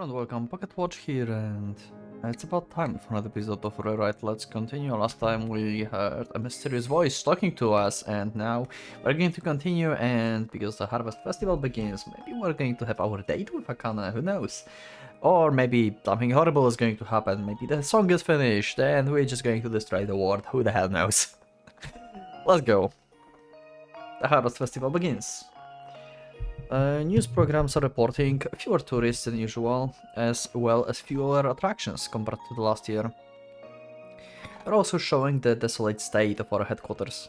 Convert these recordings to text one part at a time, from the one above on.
Hello and welcome, PocketWatch here, and it's about time for another episode of Rewrite. Let's continue. Last time we heard a mysterious voice talking to us, and now we're going to continue, and because the Harvest Festival begins, maybe we're going to have our date with Akane, who knows? Or maybe something horrible is going to happen, maybe the song is finished, and we're just going to destroy the world, who the hell knows? Let's go. The Harvest Festival begins. News programs are reporting fewer tourists than usual, as well as fewer attractions compared to the last year. They're also showing the desolate state of our headquarters.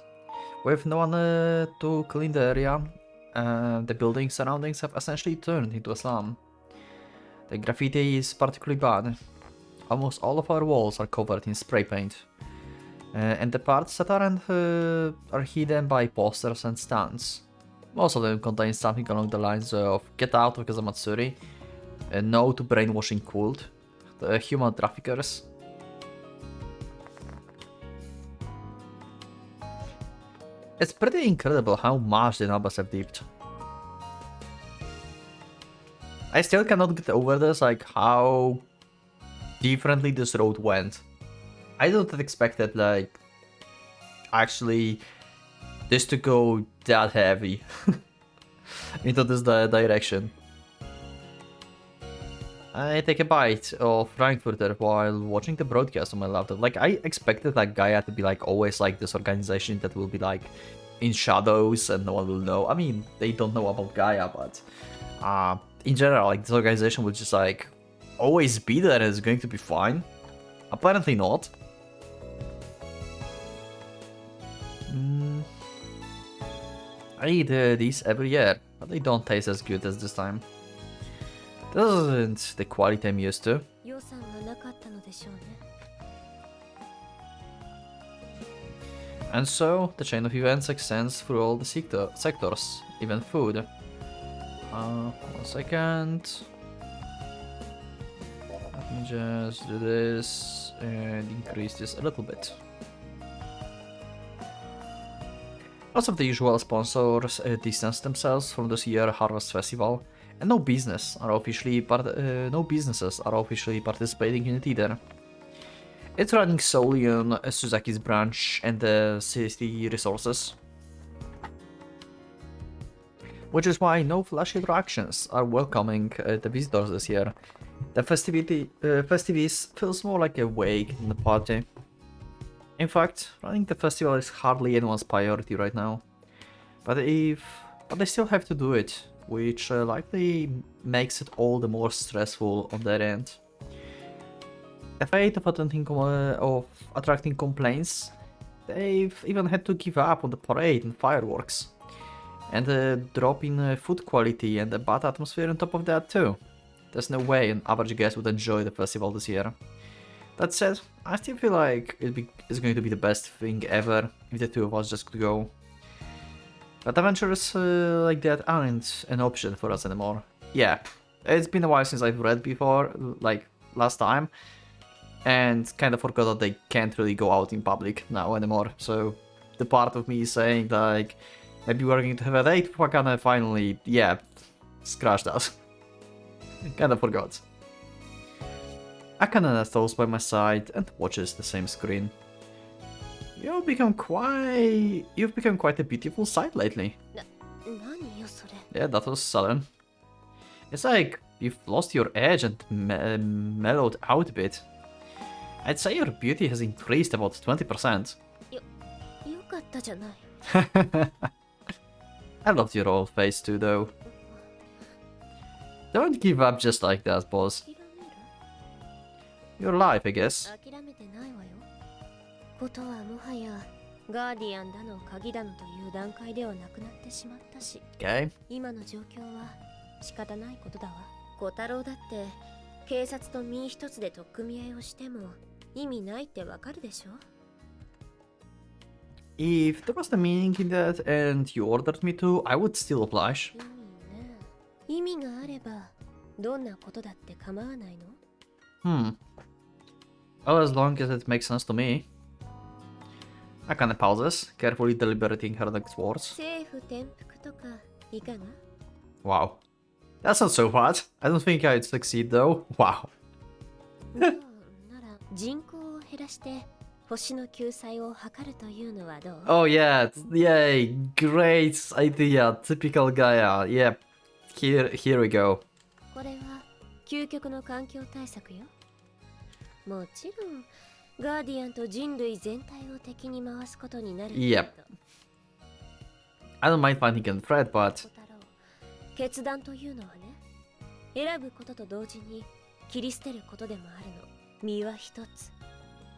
With no one to clean the area, the building surroundings have essentially turned into a slum. The graffiti is particularly bad. Almost all of our walls are covered in spray paint. And the parts that aren't are hidden by posters and stands. Most of them contain something along the lines of "Get out of Kazamatsuri," "No to brainwashing cult," "The human traffickers." It's pretty incredible how much the numbers have dipped. I still cannot get over this, like how differently this road went. I don't expect that, like, actually this to go that heavy into this direction. I take a bite of Frankfurter while watching the broadcast on my laptop. Like, I expected that Gaia to be like always like this organization that will be like in shadows and no one will know. I mean, they don't know about Gaia, but in general, like, this organization will just like always be there and it's going to be fine. Apparently not. I eat these every year, but they don't taste as good as this time. This isn't the quality I'm used to. And so, the chain of events extends through all the sectors, even food. 1 second. Let me just do this and increase this a little bit. Lots of the usual sponsors distance themselves from this year's Harvest Festival, and no businesses are officially participating in it either. It's running solely on Suzaki's branch and the city resources, which is why no flashy attractions are welcoming the visitors this year. The festivities feels more like a wake than a party. In fact, running the festival is hardly anyone's priority right now, but they still have to do it, which likely makes it all the more stressful on their end. Afraid of attracting complaints, they've even had to give up on the parade and fireworks, and a drop in food quality and a bad atmosphere on top of that too. There's no way an average guest would enjoy the festival this year. That said, I still feel like it's going to be the best thing ever if the two of us just could go. But adventures like that aren't an option for us anymore. Yeah, it's been a while since I've read before, like last time, and kind of forgot that they can't really go out in public now anymore. So the part of me saying like, maybe we're going to have a date, we're gonna finally, yeah, scratch that. Kind of forgot. Akane stalls by my side and watches the same screen. You've become quite a beautiful sight lately. Yeah, that was sudden. It's like you've lost your edge and mellowed out a bit. I'd say your beauty has increased about 20%. I loved your old face too, though. Don't give up just like that, boss. Your life, I guess. Okay. If there was the meaning in that and you ordered me to, I would still oblige. Well, as long as it makes sense to me. Akane pauses, carefully deliberating her next words. Wow. That's not so hard. I don't think I'd succeed though. Wow. なら人口を減らして星の救済を図るというのはどう？ Oh yeah, yay, great idea. Typical Gaia. Yep. Here we go. これは究極の環境対策よ。もちろんガーディアンと人類全体を敵に回すことになるけど。Yep. I don't mind finding a threat, but 決断というのはね、選ぶことと同時に切り捨てることでもあるの。身は一つ、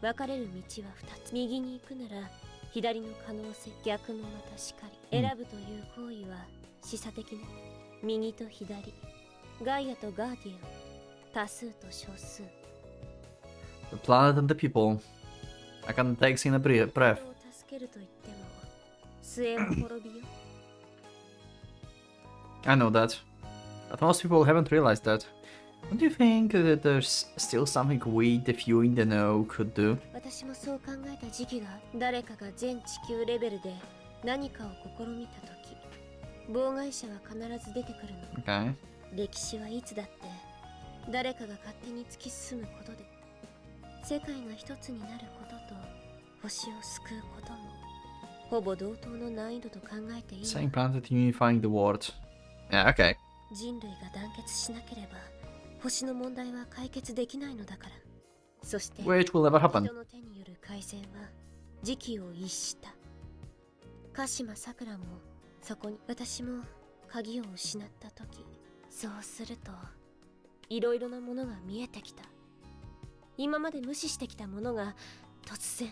分かれる道は二つ。右に行くなら左の可能性、逆もまたしかり。選ぶという行為は示唆的ね。右と左、ガイアとガーディアン、多数と少数。 the planet and the people. I can take in a breath. 助けると言っても末は滅びよ。 I know that. But most people haven't realized that. Don't you think that there's still something we, the few in the know, could do? 私もそう考えた時期が、誰かが全地球レベルで何かを試みた時、妨害者は必ず出てくるの。 Okay. 歴史はいつだって誰かが勝手に突き進むことで世界が一つになることと星を救うこともほぼ同等の難易度と考えていいの。 Same planet unifying the world. Yeah, okay. 人類が団結しなければ星の問題は解決できないのだから。そして Which will never happen. 人の手による改善は時期を逸した。鹿島さくらもそこに。私も鍵を失った時、そうするといろいろなものが見えてきた。今まで無視してきたものが突然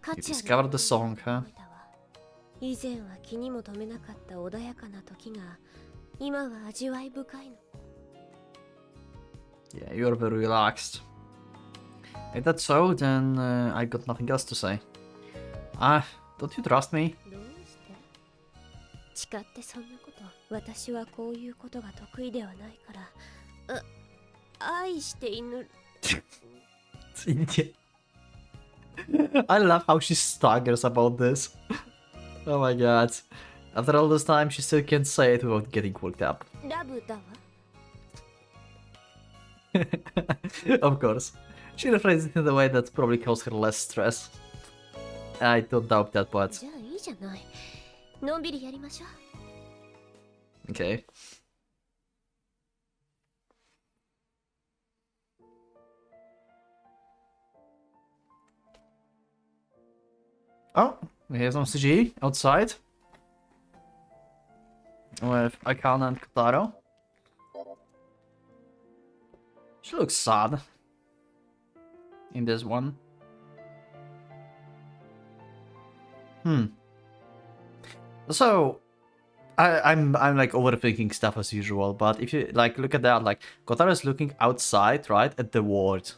価値ある。 You discovered the song, huh? 以前は気にも留めなかった穏やかな時が今は味わい深いの。 Yeah, you're very relaxed. If that's so, then I got nothing else to say. Don't you trust me? どうして誓ってそんなこと。私はこういうことが得意ではないから。愛している。I love how she staggers about this. Oh my god. After all this time, she still can't say it without getting worked up. ラブだわ。 Of course. She rephrased it in a way that probably caused her less stress. I don't doubt that, but じゃあいいじゃない。のんびりやりましょう。 okay. Oh, here's some CG outside. With Akana and Kotaro. She looks sad in this one. So I'm like overthinking stuff as usual, but if you like look at that, like Kotaro is looking outside, right, at the world,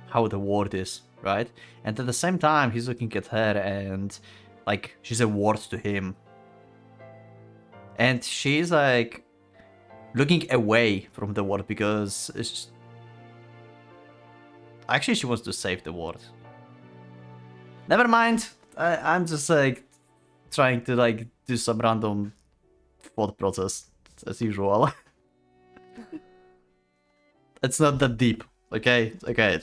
how the world is, right, and at the same time he's looking at her and like she's a ward to him, and she's like looking away from the world because it's actually she wants to save the world. Never mind. I'm just like trying to like do some random thought process as usual. It's not that deep, okay? Okay.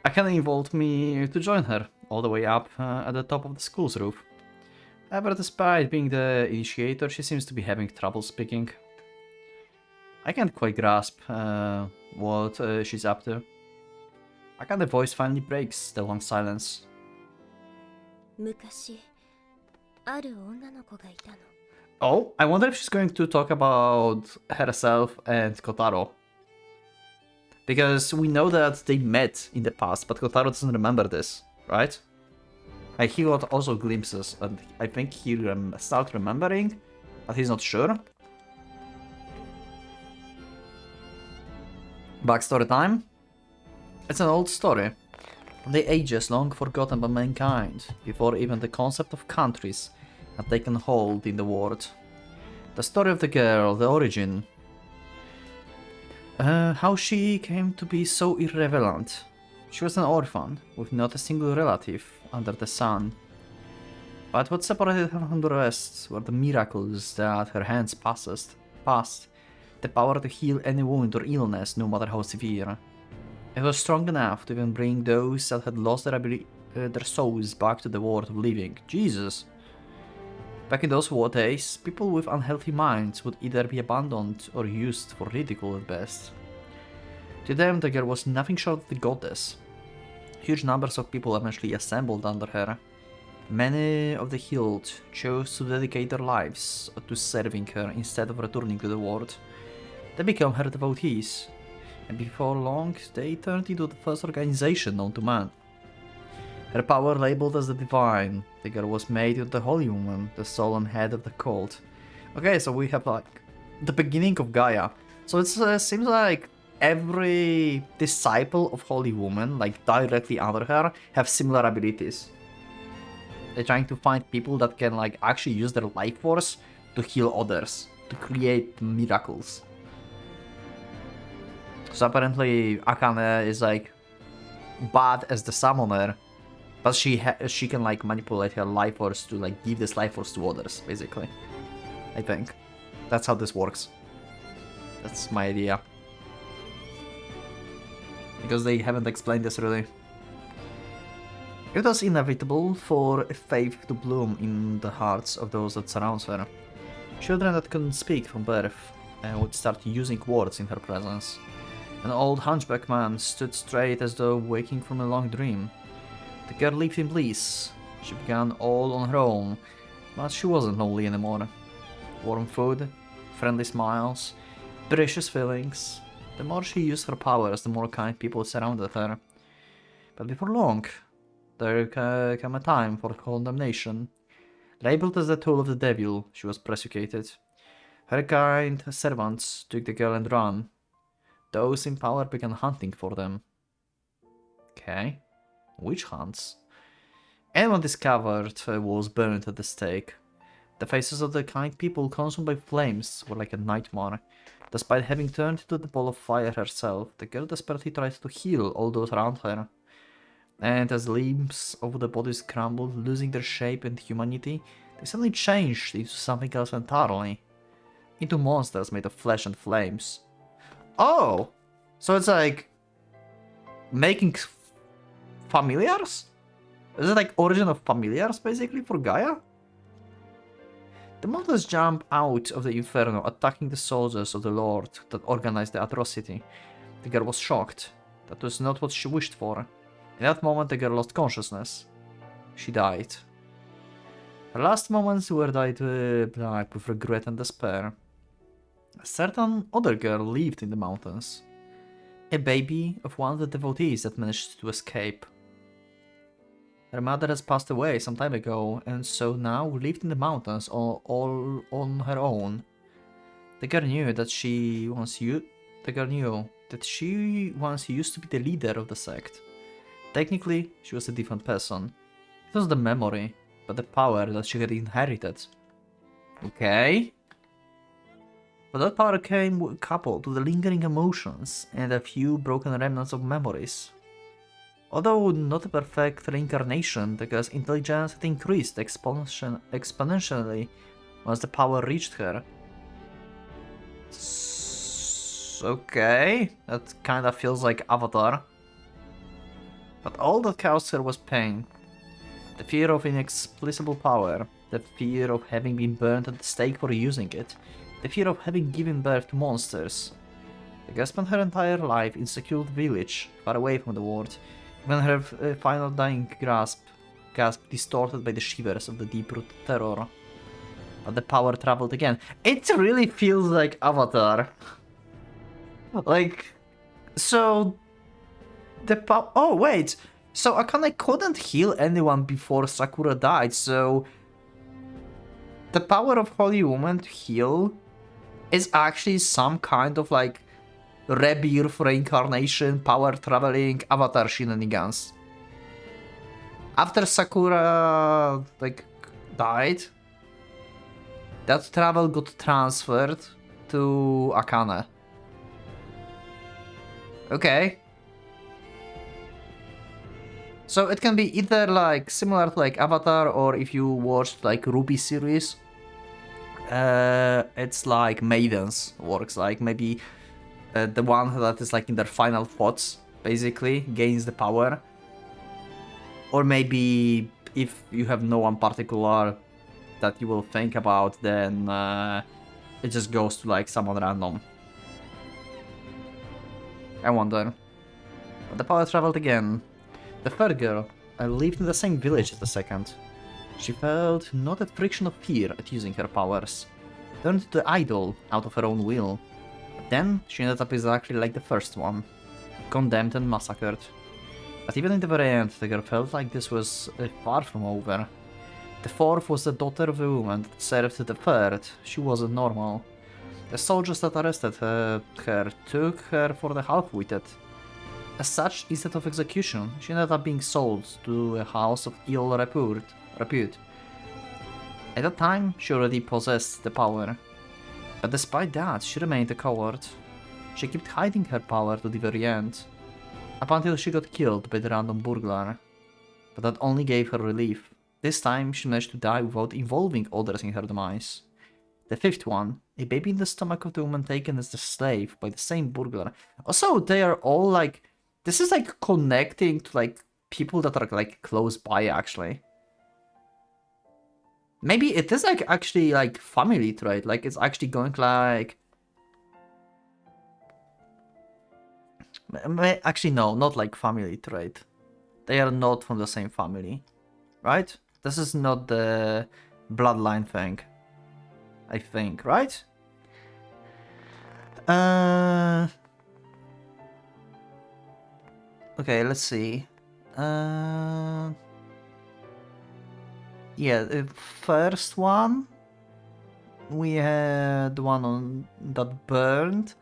Akane involved me to join her all the way up at the top of the school's roof. However, despite being the initiator, she seems to be having trouble speaking. I can't quite grasp what she's up to. Akane's voice finally breaks the long silence. 昔ある女の子がいたの。 Oh, I wonder if she's going to talk about herself and Kotaro. Because we know that they met in the past, but Kotaro doesn't remember this, right? Like, he got also glimpses, and I think he started remembering, but he's not sure. Backstory time. It's an old story. From the ages long forgotten by mankind, before even the concept of countries had taken hold in the world. The story of the girl, the origin. How she came to be so irrelevant. She was an orphan, with not a single relative under the sun. But what separated her from the rest were the miracles that her hands possessed. past, the power to heal any wound or illness, no matter how severe. It was strong enough to even bring those that had lost their souls back to the world of living. Jesus! Back in those war days, people with unhealthy minds would either be abandoned or used for ridicule at best. To them, the girl was nothing short of the goddess. Huge numbers of people eventually assembled under her. Many of the healed chose to dedicate their lives to serving her instead of returning to the world. They became her devotees, and before long, they turned into the first organization known to man. Her power labeled as the divine, the girl was made into the holy woman, the solemn head of the cult. Okay, so we have like the beginning of Gaia. So it seems like every disciple of holy woman, like directly under her, have similar abilities. They're trying to find people that can like actually use their life force to heal others, to create miracles. So apparently Akane is like bad as the summoner, but she can like manipulate her life force to like give this life force to others, basically. I think that's how this works. That's my idea. Because they haven't explained this really. It was inevitable for faith to bloom in the hearts of those that surround her. Children that couldn't speak from birth would start using words in her presence. An old hunchback man stood straight as though waking from a long dream. The girl lived in bliss. She began all on her own, but she wasn't lonely anymore. Warm food, friendly smiles, precious feelings. The more she used her powers, the more kind people surrounded her. But before long, there came a time for condemnation. Labeled as the tool of the devil, she was persecuted. Her kind servants took the girl and ran. Those in power began hunting for them. Okay. Witch hunts. Anyone discovered was burned at the stake. The faces of the kind people consumed by flames were like a nightmare. Despite having turned into the ball of fire herself, the girl desperately tried to heal all those around her. And as limbs of the bodies crumbled, losing their shape and humanity, they suddenly changed into something else entirely. Into monsters made of flesh and flames. Oh! So it's like making familiars? Is it like origin of familiars basically for Gaia? The monsters jump out of the inferno, attacking the soldiers of the Lord that organized the atrocity. The girl was shocked. That was not what she wished for. In that moment, the girl lost consciousness. She died. Her last moments were died with regret and despair. A certain other girl lived in the mountains. A baby of one of the devotees that managed to escape. Her mother has passed away some time ago, and so now lived in the mountains all on her own. The girl knew that she once used to be the leader of the sect. Technically, she was a different person. It was the memory, but the power that she had inherited. Okay. But that power came coupled with the lingering emotions and a few broken remnants of memories. Although not a perfect reincarnation, the girl's intelligence had increased exponentially once the power reached her. Okay, that kinda feels like Avatar. But all that caused her was pain. The fear of inexplicable power, the fear of having been burned at the stake for using it, the fear of having given birth to monsters. The girl spent her entire life in a secluded village, far away from the world, when her final dying gasp distorted by the shivers of the deep-rooted terror. But the power traveled again. It really feels like Avatar. Like, so the power. Oh wait, so Akane couldn't heal anyone before Sakura died. So the power of Holy Woman to heal is actually some kind of like rebirth, reincarnation, power traveling, Avatar shenanigans. After Sakura like died, that travel got transferred to Akane. Okay. So it can be either like similar to like Avatar, or if you watched like Ruby series, it's like maidens works, like maybe the one that is like in their final thoughts, basically, gains the power. Or maybe if you have no one particular that you will think about, then it just goes to like someone random. I wonder. But the power traveled again. The third girl lived in the same village as the second. She felt not a friction of fear at using her powers. Turned to the idol out of her own will. But then she ended up exactly like the first one. Condemned and massacred. But even in the very end, the girl felt like this was far from over. The fourth was the daughter of the woman that served the third. She wasn't normal. The soldiers that arrested her took her for the half-witted. As such, instead of execution, she ended up being sold to a house of ill repute. At that time, she already possessed the power. But despite that, she remained a coward. She kept hiding her power to the very end. Up until she got killed by the random burglar. But that only gave her relief. This time, she managed to die without involving others in her demise. The fifth one, a baby in the stomach of the woman taken as the slave by the same burglar. Also, they are all like... This is like connecting to like people that are like close by, actually. Maybe it is like actually like family trait, like it's actually going like... Actually no, not like family trait. They are not from the same family, right? This is not the bloodline thing, I think, right? Okay, let's see. Yeah, the first one, we had the one on that burned,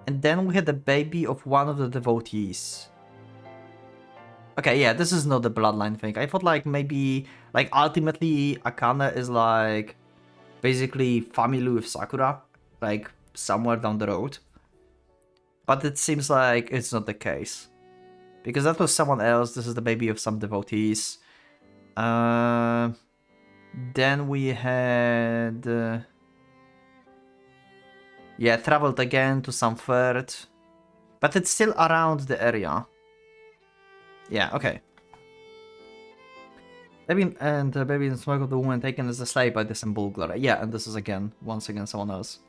and then we had the baby of one of the devotees. Okay, yeah, this is not the bloodline thing. I thought like maybe, like ultimately Akane is like basically family with Sakura, like somewhere down the road. But it seems like it's not the case. Because that was someone else, this is the baby of some devotees. Then we had... yeah, traveled again to some third. But it's still around the area. Yeah, okay. Baby and the baby in the smoke of the woman taken as a slave by this burglar. Yeah, and this is again, once again, someone else.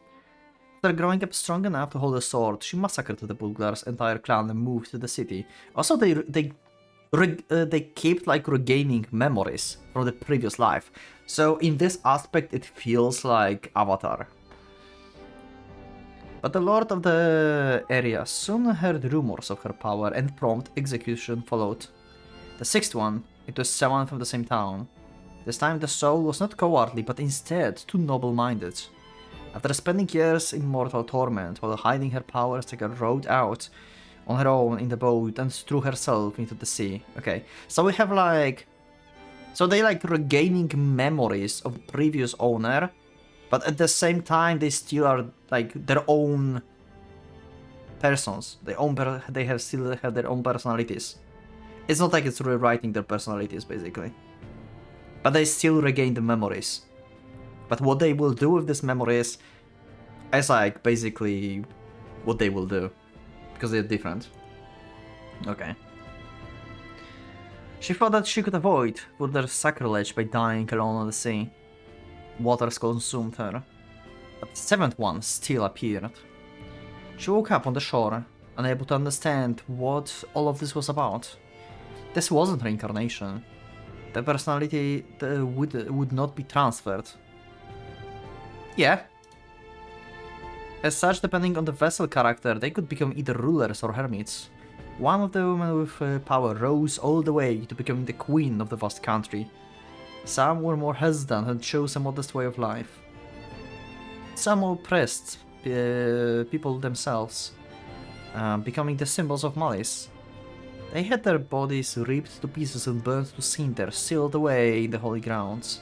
After growing up strong enough to hold a sword, she massacred the burglar's entire clan and moved to the city. Also, they kept like regaining memories from the previous life. So in this aspect, it feels like Avatar. But the lord of the area soon heard rumors of her power and prompt execution followed. The sixth one, it was someone from the same town. This time the soul was not cowardly, but instead too noble-minded. After spending years in mortal torment while hiding her powers, the girl rode out on her own in the boat and threw herself into the sea. Okay, so we have like... So they like regaining memories of the previous owner, but at the same time they still are like their own persons. They still have their own personalities. It's not like it's rewriting their personalities basically. But they still regain the memories. But what they will do with these memories is like basically what they will do. Because they're different. Okay. She thought that she could avoid further sacrilege by dying alone on the sea. Waters consumed her. But the seventh one still appeared. She woke up on the shore, unable to understand what all of this was about. This wasn't reincarnation. The personality would not be transferred. Yeah. As such, depending on the vessel character, they could become either rulers or hermits. One of the women with power rose all the way to becoming the queen of the vast country. Some were more hesitant and chose a modest way of life. Some oppressed people themselves, becoming the symbols of malice. They had their bodies ripped to pieces and burned to cinder, sealed away in the holy grounds.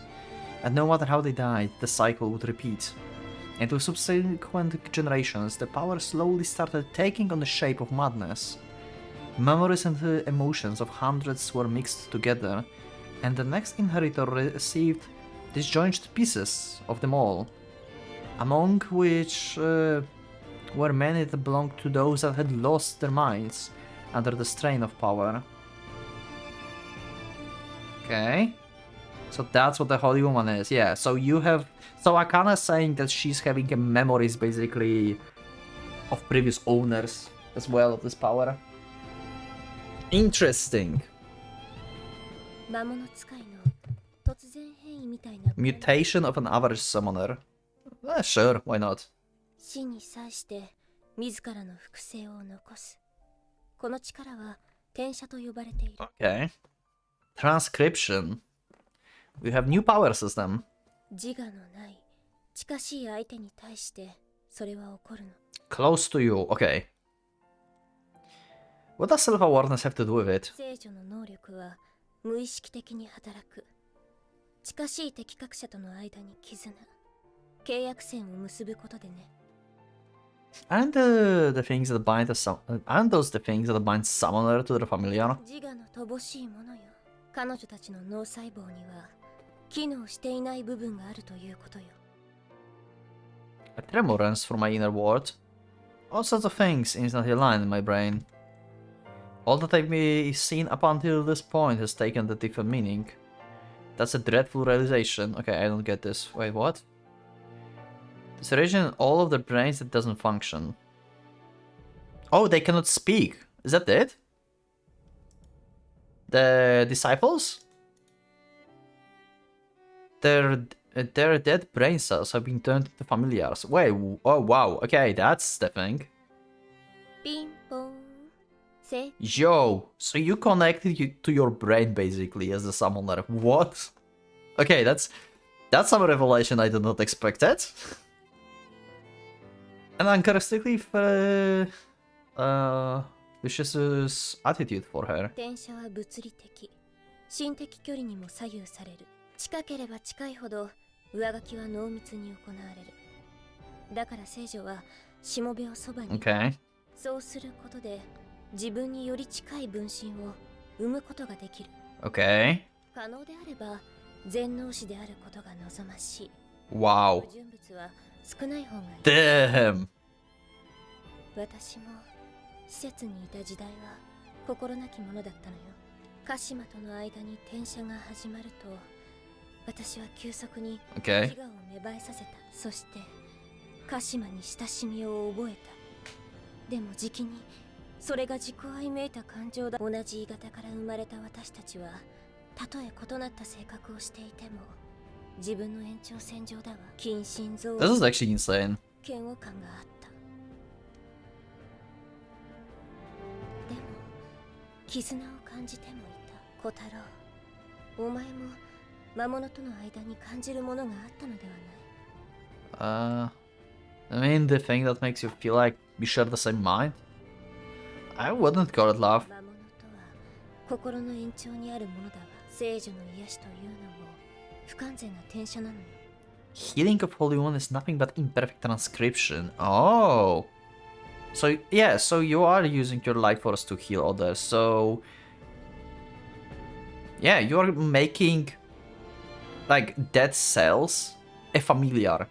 And no matter how they died, the cycle would repeat. And with subsequent generations, the power slowly started taking on the shape of madness. Memories and emotions of hundreds were mixed together, and the next inheritor received disjointed pieces of them all, among which were many that belonged to those that had lost their minds under the strain of power. Okay. So that's what the Holy Woman is, yeah. So you have... So Akana's saying that she's having memories, basically, of previous owners as well of this power. Interesting. Mutation of an average summoner. Sure, why not? Okay. Transcription. We have new power system. Close to you, okay. What does self-awareness have to do with it? Aren't the things that bind aren't those the things that bind summoner to the familiar? A tremor runs through my inner world. All sorts of things instantly align in my brain. All that I've seen up until this point has taken a different meaning. That's a dreadful realization. Okay, I don't get this. Wait, what? There's a region in all of their brains that doesn't function. Oh, they cannot speak. Is that it? The disciples? Their dead brain cells have been turned into familiars. Wait, oh wow, okay, that's the thing. Yo, so you connected to your brain basically as a summoner. What? Okay, that's some revelation I did not expect it. And uncharacteristically vicious attitude for her. 近ければ近いほど上書きは濃密に行われる。だから聖女はしもべをそばに、そうすることで自分により近い分身を生むことができる。可能であれば全能師であることが望ましい。Wow. 純物は少ない方がいい。Damn. 私も施設にいた時代は心なきものだったのよ。鹿島との間に転写が始まると。私は急速に自我を芽生えさせた。そして鹿島に親しみを覚えた。でもじきにそれが自己愛めいた感情だ。同じ鋳型から生まれた私たちはたとえ異なった性格をしていても自分の延長線上だわ。近親憎悪。This is actually insane. 嫌悪感があった。でも絆を感じてもいた。小太郎、お前も魔物との間に感じるものがあったのではない。I mean, the thing that makes you feel like we share the same mind? I wouldn't call it love. 魔物とは心の延長にあるものだわ。聖女の癒しというのも不完全な転写なのよ。Healing of Holy One is nothing but imperfect transcription. Oh. So, yeah, so you are using your life force to heal others. So, yeah, you are making like dead cells a familiar.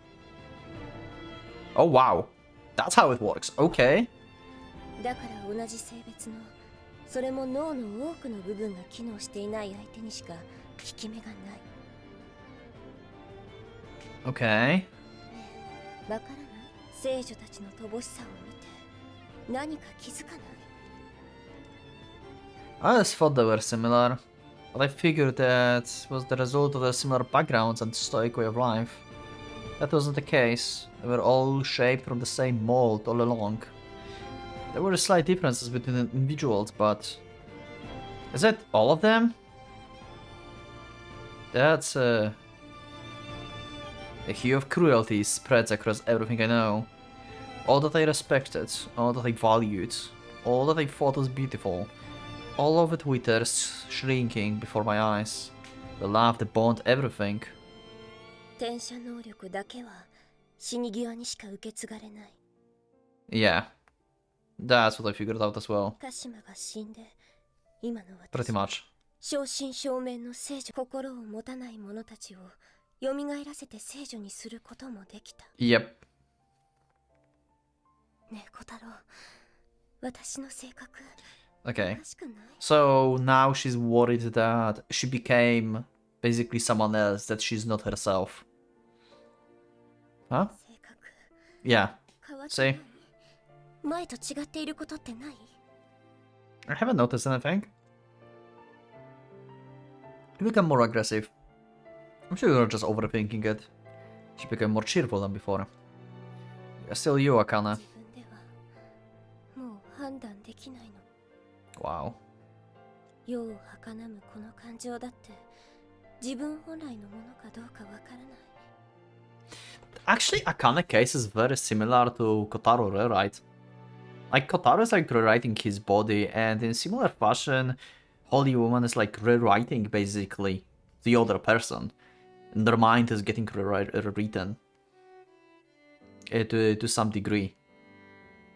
Oh wow, that's how it works. Okay. だから同じ性別のそれも脳の多くの部分が機能していない相手にしか効き目がない。Okay. わからない？聖女たちの乏しさを見て何か気づかない？ I just thought they were similar. But I figured that was the result of their similar backgrounds and stoic way of life. That wasn't the case. They were all shaped from the same mold all along. There were slight differences between individuals, but... Is it all of them? That's a hue of cruelty spreads across everything I know. All that I respected, all that I valued, all that I thought was beautiful. All of it withers, shrinking before my eyes. The love, the bond, everything. 転写能力だけは死に際にしか受け継がれない。Yeah, that's what I figured out as well. 鹿島が死んで、今の私。Pretty much. 正真正銘の聖女、心を持たない者たちを蘇らせて聖女にすることもできた。 Yep. ねえ小太郎、私の性格 Okay. おかしくない？ So now she's worried that she became basically someone else, that she's not herself. Huh? 性格 Yeah. 変わって See? ない？前と違っていることってない？ I haven't noticed anything. You become more aggressive. I'm sure you're just overthinking it. She became more cheerful than before. You're still you, Akane. 自分ではもう判断できないの。 Wow. 世を儚むこの感情だって自分本来のものかどうかわからない。 Actually, Akane case is very similar to Kotaro rewrite. Like, Kotaro is like rewriting his body, and in similar fashion, Holy Woman is like rewriting basically the other person. And their mind is getting rewritten to some degree.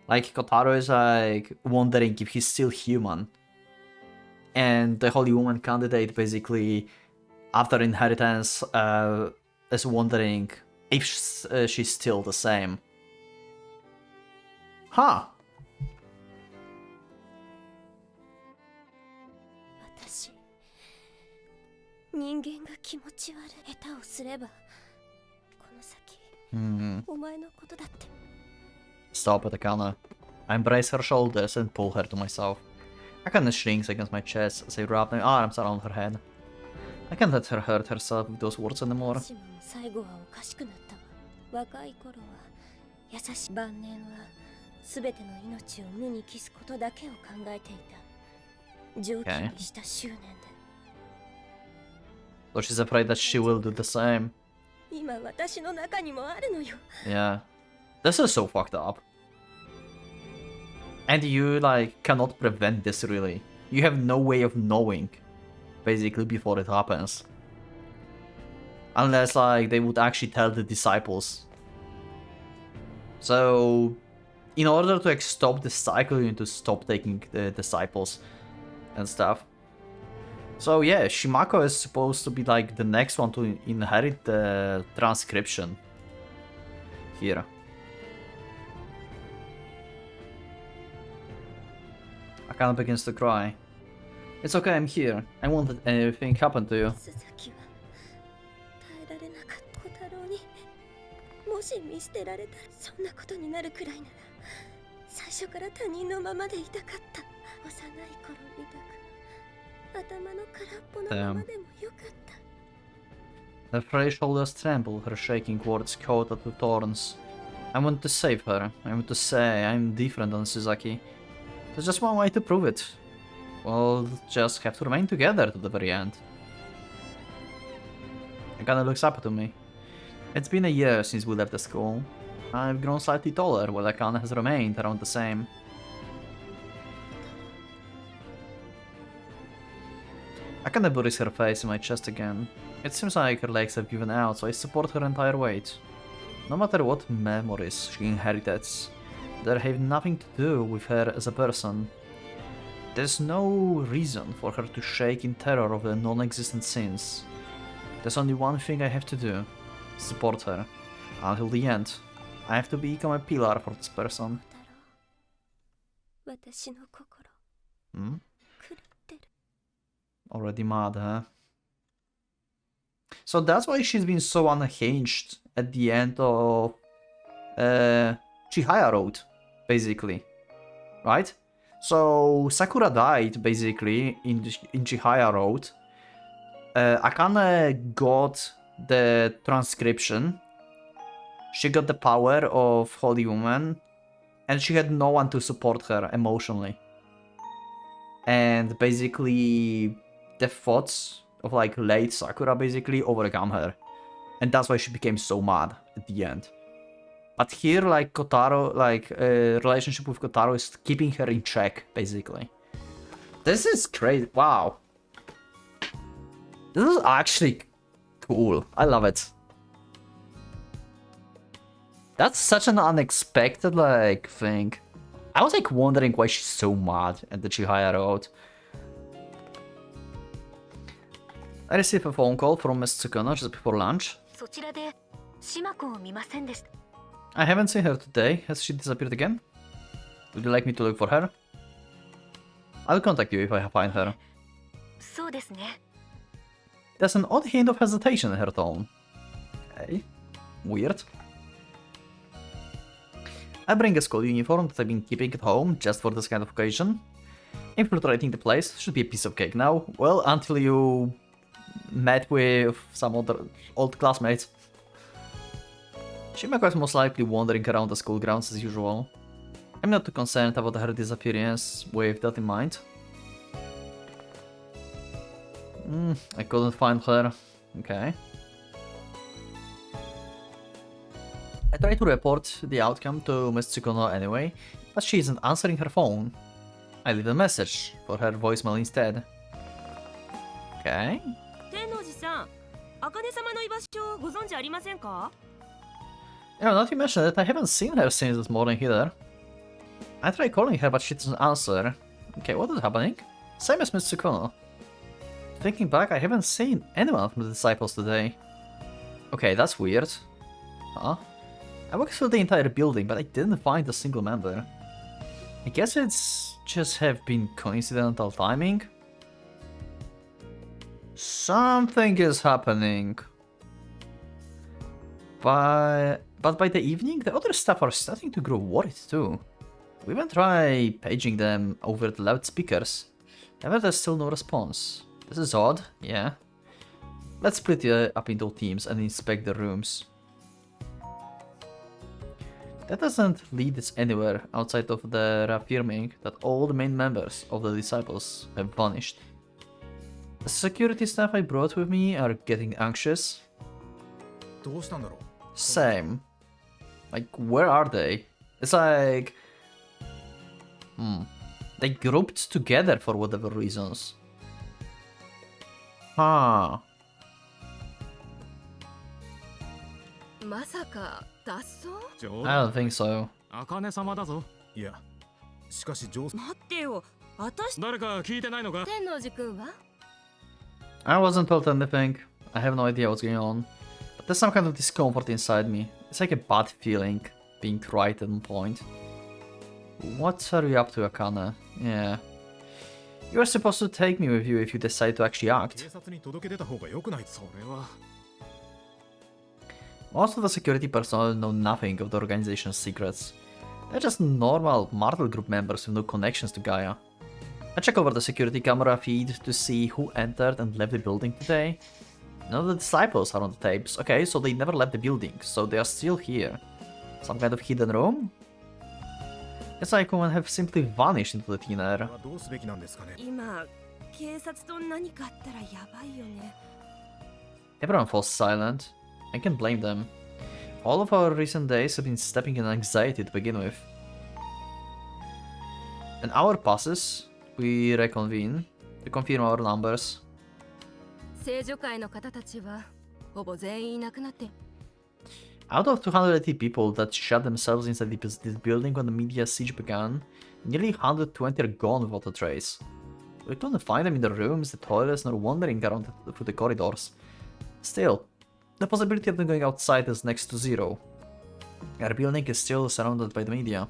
Like, Kotaro is like wondering if he's still human. And the Holy Woman candidate basically, after inheritance, is wondering if she's still the same. Huh. 私、人間が気持ち悪い。下手をすれば、この先、お前のことだって。 Stop it, Akane. I embrace her shoulders and pull her to myself. Akane shrinks against my chest as I wrap my arms around her head. I can't let her hurt herself with those words anymore. 私も最後はおかしくなったわ。若い頃は優しい。晩年はすべての命を無に帰すことだけを考えていた。上気にした執念で。 So she's afraid that she will do the same. 今私の中にもあるのよ。 Yeah. This is so fucked up. And you, like, cannot prevent this, really. You have no way of knowing, basically, before it happens. Unless, like, they would actually tell the disciples. So, in order to, like, stop the cycle, you need to stop taking the disciples and stuff. So, yeah, Shimako is supposed to be, like, the next one to inherit the transcription here. Akane begins to cry. It's okay, I'm here. I won't let anything happen to you. 須崎は耐えられなかった。小太郎にもし見捨てられたらそんなことになるくらいなら最初から他人のままでいたかった。幼い頃みたく頭の空っぽのままでもよかった。 Her frail shoulders tremble, her shaking words coated with thorns. I want to save her. I want to say I'm different than Suzaki. There's just one way to prove it. We'll just have to remain together to the very end. Akane looks up to me. It's been a year since we left the school. I've grown slightly taller, while Akane has remained around the same. Akane buries her face in my chest again. It seems like her legs have given out, so I support her entire weight. No matter what memories she inherits, they have nothing to do with her as a person. There's no reason for her to shake in terror of the non-existent sins. There's only one thing I have to do: support her. Until the end, I have to become a pillar for this person. 私の心 Hmm? 狂ってる。 Already mad, huh? So that's why she's been so unhinged at the end of Chihaya Road, basically. Right? So Sakura died, basically, in Chihaya Road. Akane got the transcription. She got the power of Holy Woman. And she had no one to support her emotionally. And basically, the thoughts of like late Sakura basically overcome her. And that's why she became so mad at the end. But here, like, Kotaro, like, relationship with Kotaro is keeping her in check, basically. This is crazy. Wow. This is actually cool. I love it. That's such an unexpected, like, thing. I was, like, wondering why she's so mad at the Chihaya Road. I received a phone call from Miss Tsukuna just before lunch. そちらで島子を見ませんでした。 I haven't seen her today. Has she disappeared again? Would you like me to look for her? I'll contact you if I find her. そうですね。 There's an odd hint of hesitation in her tone. Okay. Weird. I bring a school uniform that I've been keeping at home just for this kind of occasion. Infiltrating the place should be a piece of cake now. Well, until you met with some other old classmates. Shimako is most likely wandering around the school grounds as usual. I'm not too concerned about her disappearance with that in mind. I couldn't find her. Okay. I tried to report the outcome to Miss Tsukuno anyway, but she isn't answering her phone. I leave a message for her voicemail instead. Okay. 天王寺さん、茜様の居場所をご存知ありませんか? Now that you mention it, I haven't seen her since this morning either. I tried calling her, but she doesn't answer. Okay, what is happening? Same as Miss Tsukuno. Thinking back, I haven't seen anyone from the disciples today. Okay, that's weird. Huh? I walked through the entire building, but I didn't find a single member. I guess it's just have been coincidental timing? Something is happening. But by the evening, the other staff are starting to grow worried too. We even try paging them over the loudspeakers. However, there's still no response. This is odd, yeah. Let's split up into teams and inspect the rooms. That doesn't lead us anywhere outside of the reaffirming that all the main members of the disciples have vanished. The security staff I brought with me are getting anxious. Same. Like, where are they? It's like... They grouped together for whatever reasons. Huh. まさか脱走? I don't think so. 茜様だぞ。いや、しかし上手。待ってよ、私。誰か聞いてないのか？天王寺君は? I wasn't told anything. I have no idea what's going on. But there's some kind of discomfort inside me. It's like a bad feeling, being right on point. What are you up to, Akane? Yeah. You are supposed to take me with you if you decide to actually act. 警察に届け出た方が良くない。それは。Most of the security personnel know nothing of the organization's secrets. They're just normal Martel Group members with no connections to Gaia. I check over the security camera feed to see who entered and left the building today. None of the disciples are on the tapes. Okay, so they never left the building, so they are still here. Some kind of hidden room? It's like women have simply vanished into the thin air. どうすべきなんですかね。今、警察と何かあったらやばいよね。Everyone falls silent. I can't blame them. All of our recent days have been stepping in anxiety to begin with. An hour passes. We reconvene to confirm our numbers. 聖女会の方たちはほぼ全員いなくなって。Out of 280 people that shut themselves inside this building when the media siege began, nearly 120 are gone without a trace. We couldn't find them in the rooms, the toilets, nor wandering around through the corridors. Still, the possibility of them going outside is next to zero. Our building is still surrounded by the media.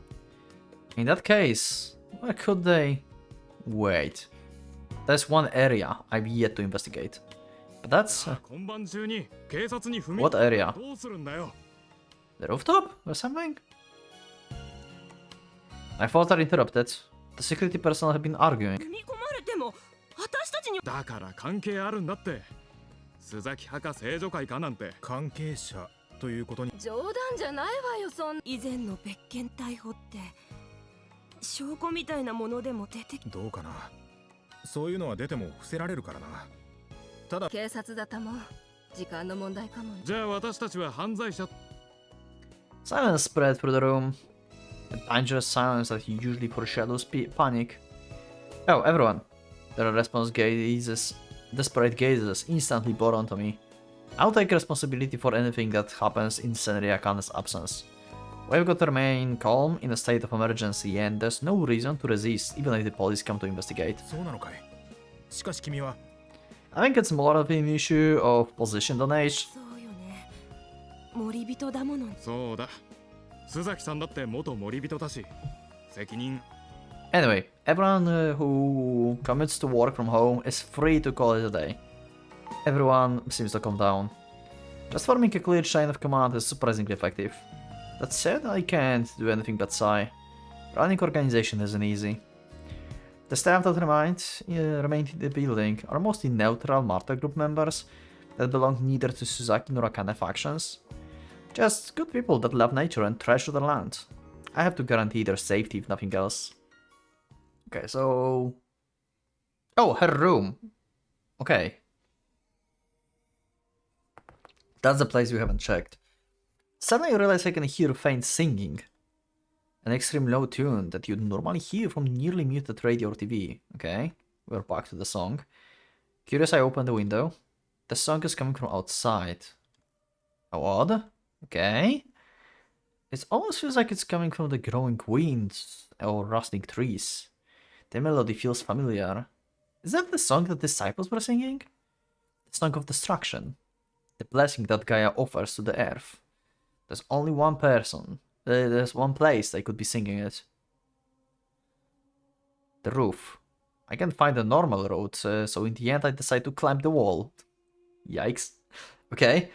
In that case, where could they... Wait. There's one area I've yet to investigate. But that's... What area? The rooftop or something? My thoughts are interrupted. The security personnel have been arguing. 踏み込まれても私たちに。だから関係あるんだって。須崎派か聖女会かなんて。関係者ということに。冗談じゃないわよ、そん。以前の別件逮捕って証拠みたいなものでも出てき。どうかな。そういうのは出ても伏せられるからな。ただ警察だたも時間の問題かも。じゃあ私たちは犯罪者。Silence spread through the room. A dangerous silence that usually foreshadows panic. Oh, everyone. Their response gazes, desperate gazes, instantly bore onto me. I'll take responsibility for anything that happens in Senri Akane's absence. We've got to remain calm in a state of emergency, and there's no reason to resist, even if the police come to investigate. そうなのかい。しかし君は。I think it's more of an issue of position than age. そうよね。森人だもの。そうだ。須崎さんだって元森人だし、責任。 Anyway, everyone who commits to work from home is free to call it a day. Everyone seems to calm down. Just forming a clear chain of command is surprisingly effective. That said, I can't do anything but sigh. Running organization isn't easy. The staff that remained in the building are mostly neutral Marta group members that belong neither to Suzaki nor Akane factions. Just good people that love nature and treasure the land. I have to guarantee their safety if nothing else. Okay, so... Oh, her room. Okay. That's the place we haven't checked. Suddenly I realize I can hear faint singing. An extreme low tune that you'd normally hear from nearly muted radio or TV. Okay, we're back to the song. Curious, I open the window. The song is coming from outside. How odd. Okay. It almost feels like it's coming from the growing winds or rustling trees. The melody feels familiar. Is that the song that the disciples were singing? The song of destruction. The blessing that Gaia offers to the earth. There's only one person. There's one place they could be singing it. The roof. I can't find a normal road, so in the end I decide to climb the wall. Yikes. Okay.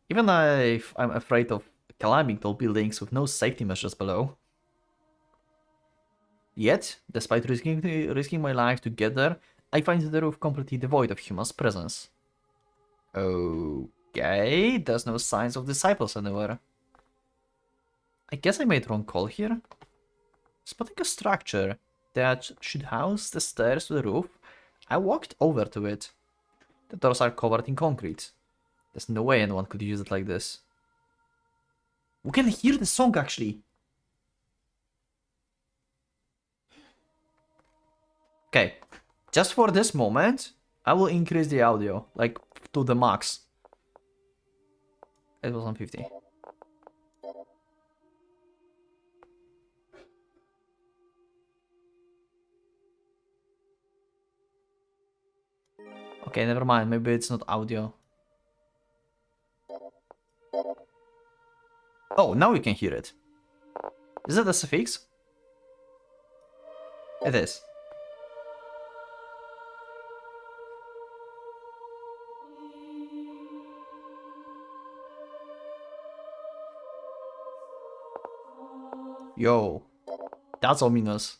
Even if I'm afraid of climbing tall buildings with no safety measures below. Yet, despite risking my life to get there, I find the roof completely devoid of human presence. Okay, there's no signs of disciples anywhere. I guess I made wrong call here. Spotting a structure that should house the stairs to the roof, I walked over to it. The doors are covered in concrete. There's no way anyone could use it like this. We can hear the song actually. Okay, just for this moment, I will increase the audio, like, to the max. It was on 50. Okay, never mind, maybe it's not audio. Oh, now we can hear it. Is that a suffix? It is. Yo, that's ominous.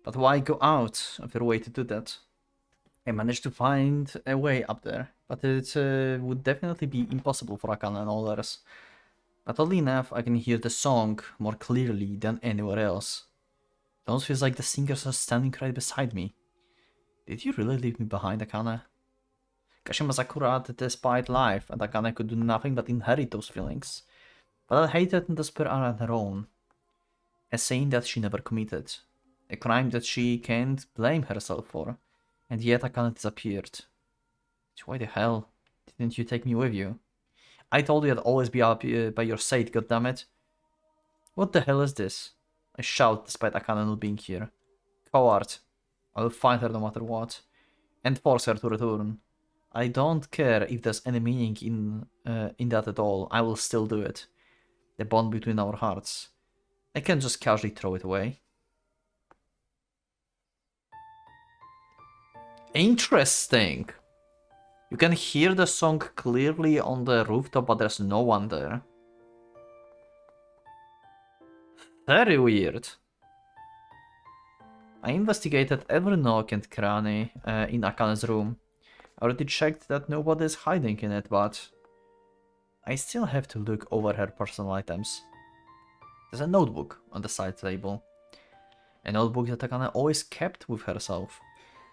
But why go out of your way to do that? I managed to find a way up there, but it would definitely be impossible for Akane and others. But oddly enough, I can hear the song more clearly than anywhere else. It almost feels like the singers are standing right beside me. Did you really leave me behind, Akane? Kashima's accurate despite life, and Akane could do nothing but inherit those feelings. But that hatred and despair are her own. A sin that she never committed. A crime that she can't blame herself for. And yet Akane disappeared. So why the hell didn't you take me with you? I told you I'd always be up by your side, goddammit. What the hell is this? I shout despite Akane not being here. Coward. I will find her no matter what. And force her to return. I don't care if there's any meaning in that at all. I will still do it. The bond between our hearts. I can't just casually throw it away. Interesting. You can hear the song clearly on the rooftop, but there's no one there. Very weird. I investigated every nook and cranny in Akane's room. I already checked that nobody is hiding in it, but I still have to look over her personal items. There's a notebook on the side table. A notebook that Akane always kept with herself.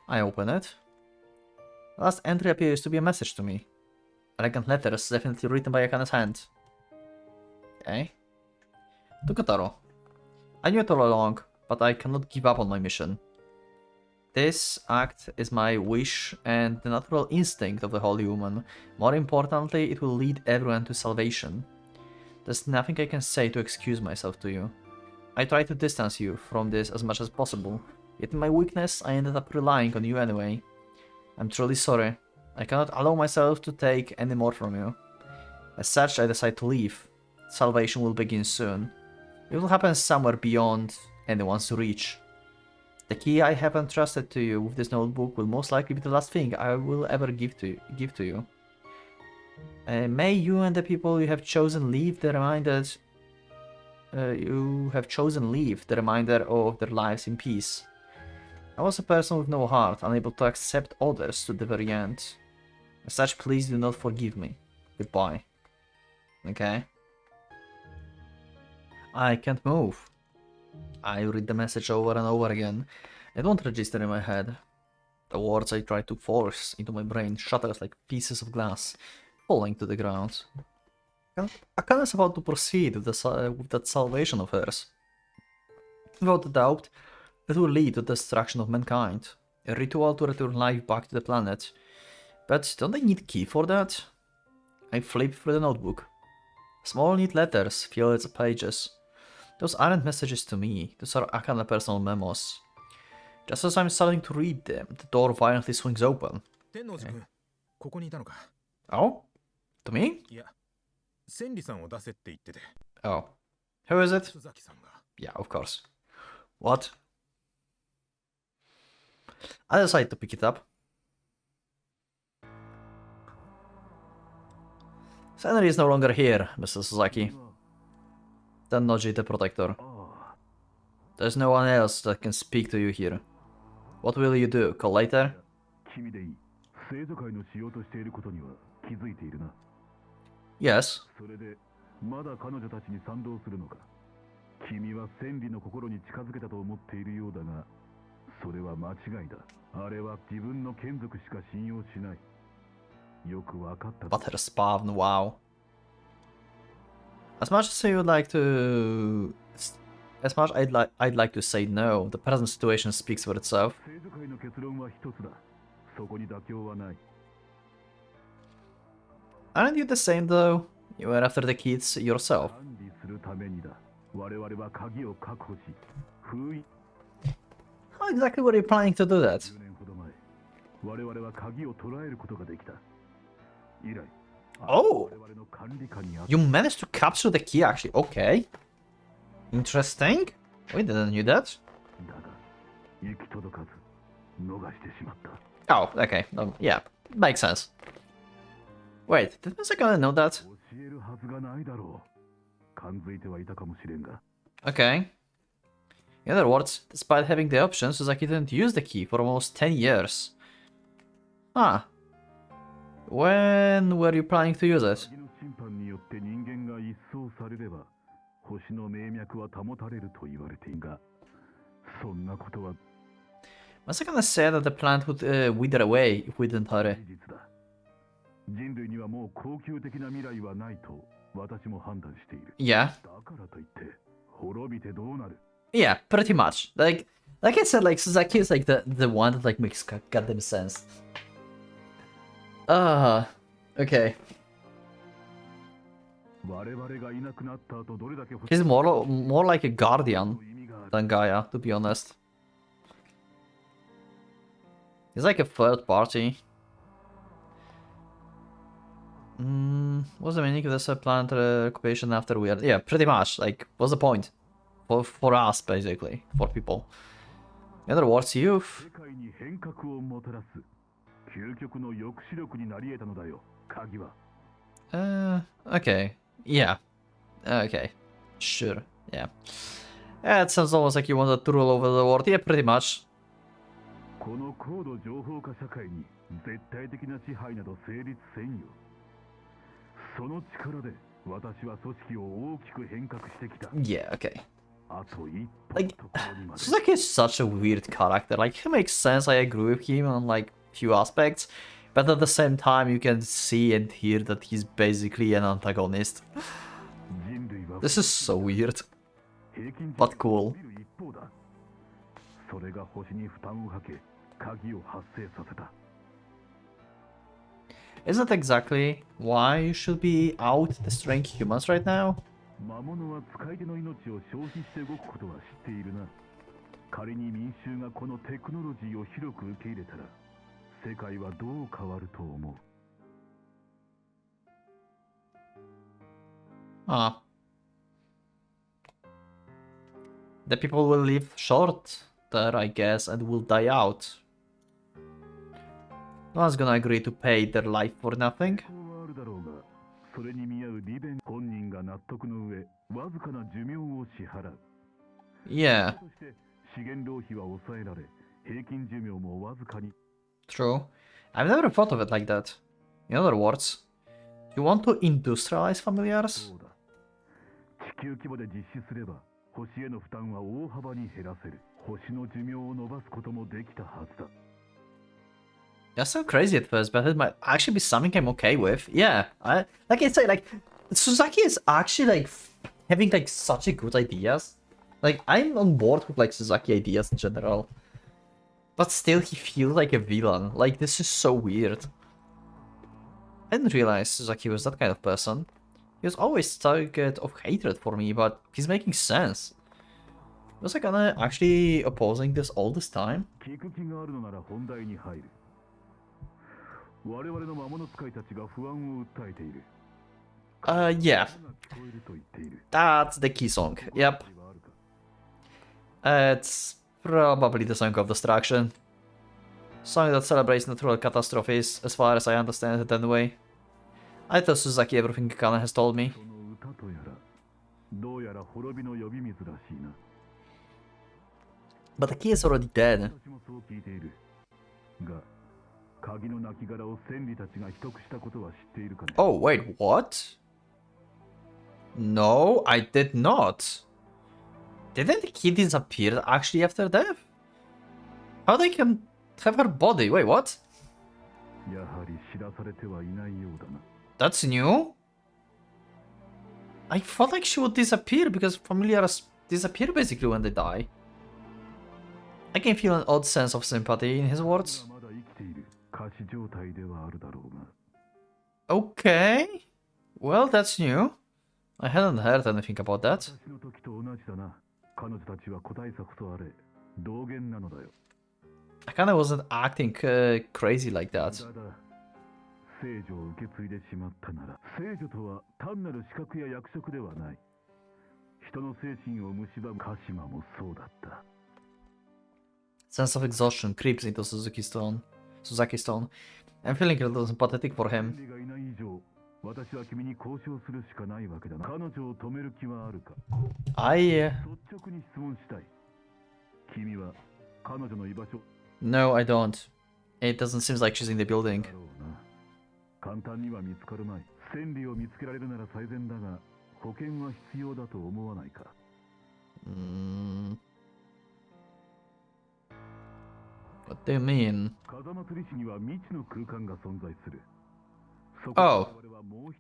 I open it. The last entry appears to be a message to me. Elegant letters, definitely written by Akane's hand. Okay. To Kotaro. I knew it all along, but I cannot give up on my mission. This act is my wish and the natural instinct of the Holy Woman. More importantly, it will lead everyone to salvation. There's nothing I can say to excuse myself to you. I try to distance you from this as much as possible, yet in my weakness I ended up relying on you anyway. I'm truly sorry. I cannot allow myself to take any more from you. As such, I decide to leave. Salvation will begin soon. It will happen somewhere beyond anyone's reach. The key I have entrusted to you with this notebook will most likely be the last thing I will ever give to you. May you and the people you have chosen leave the reminder of their lives in peace. I was a person with no heart, unable to accept others to the very end. As such, please do not forgive me. Goodbye. Okay. I can't move. I read the message over and over again. It won't register in my head. The words I try to force into my brain shatters like pieces of glass, falling to the ground. Akane is about to proceed with that salvation of hers. Without a doubt, it will lead to the destruction of mankind. A ritual to return life back to the planet. But don't I need a key for that? I flip through the notebook. Small neat letters fill its pages. Those aren't messages to me, those are Akane personal memos. Just as I'm starting to read them, the door violently swings open. Okay. Oh? To me? Oh. Who is it? Yeah, of course. What? I decide to pick it up. Senri is no longer here, Mr. Suzaki. Then Noji the Protector. There's no one else that can speak to you here. What will you do? Call later? Yes. But her spawn, wow. As much as you would like to... As much I'd like to say no, the present situation speaks for itself. Aren't you the same though? You were after the kids yourself. How exactly were you planning to do that? Oh! You managed to capture the key actually, okay. Interesting. We didn't know that. Oh, okay. Yeah, makes sense. Wait, did Masakane know that? Okay. In other words, despite having the option, Suzaki didn't use the key for almost 10 years. Huh. When were you planning to use it? Masakane said that the plant would wither away if we didn't hurry. Yeah. Yeah, pretty much. Like I said, like Suzaki is like the one that like makes goddamn sense. Okay. He's more like a guardian than Gaia, to be honest. He's like a third party. What's the meaning of this plant occupation after we are... Yeah, pretty much. Like, what's the point? For us, basically. For people. In other words, youth. Okay. Yeah. Okay. Sure. Yeah. Yeah, it sounds almost like you wanted to rule over the world. Yeah, pretty much. Yeah, okay. Like, Suzaki is such a weird character. Like, he makes sense, I agree with him on, like, few aspects. But at the same time, you can see and hear that he's basically an antagonist. This is so weird. But cool. Isn't that exactly why you should be out destroying humans right now? 世界はどう変わると思う？ Ah. The people will live short there, I guess, and will die out. No one's gonna agree to pay their life for nothing. はあるだろうが、それに見合う利便本人が納得の上、わずかな寿命を支払う。 Yeah, そして資源浪費は抑えられ、平均寿命もわずかに。 true. I've never thought of it like that. In other words, you want to industrialize familiars? そうだ。地球規模で実施すれば、星への負担は大幅に減らせる。星の寿命を伸ばすこともできたはずだ。 That sounds crazy at first, but it might actually be something I'm okay with. Yeah, like I say, like Suzaki is actually like having like such a good ideas. Like I'm on board with like Suzaki ideas in general, but still he feels like a villain. Like this is so weird. I didn't realize Suzaki was that kind of person. He was always target of hatred for me, but he's making sense. Was I kinda actually opposing this all this time? 聞く気があるのなら本題に入る。我々の魔物使いたちが不安を訴えている。 Yeah. 聞こえると言っている。 That's the key song. Yep. It's probably the song of destruction. Song that celebrates natural catastrophes, as far as I understand it anyway. I tell Suzaki everything Kana has told me. その歌とやら、どうやら滅びの呼び水らしいな。 But the key is already dead. 私もそう聞いている。が、鍵の亡骸を千里たちが秘匿したことは知っているかね。 Oh, wait, what? No, I did not. Didn't the key disappear actually after death? How they can have her body? Wait, what? やはり知らされてはいないようだな。 That's new? I thought like she would disappear because familiars disappear basically when they die. I can feel an odd sense of sympathy in his words. まだ生きている。仮死状態ではあるだろうが。 Okay. Well, that's new. I hadn't heard anything about that. 私の時と同じだな。彼女たちは個体差こそあれ、同源なのだよ。 I kinda wasn't acting crazy like that. だだ、聖女を受け継いでしまったなら、聖女とは単なる資格や役職ではない。人の精神を蝕む鹿島もそうだった。 Sense of exhaustion creeps into Suzuki's tone. I'm feeling a little sympathetic for 権 him. 利がいない以上、私は君に交渉するしかないわけだな。彼女を止める気はあるか？ I... 率直に質問したい。君は彼女の居場所 No, I don't. It doesn't seem like she's in the building. だろうな。簡単には見つかるまい。千里を見つけられるなら最善だが、保険は必要だと思わないか？ What do you mean? 風祭り市には未知の空間が存在する。 Oh,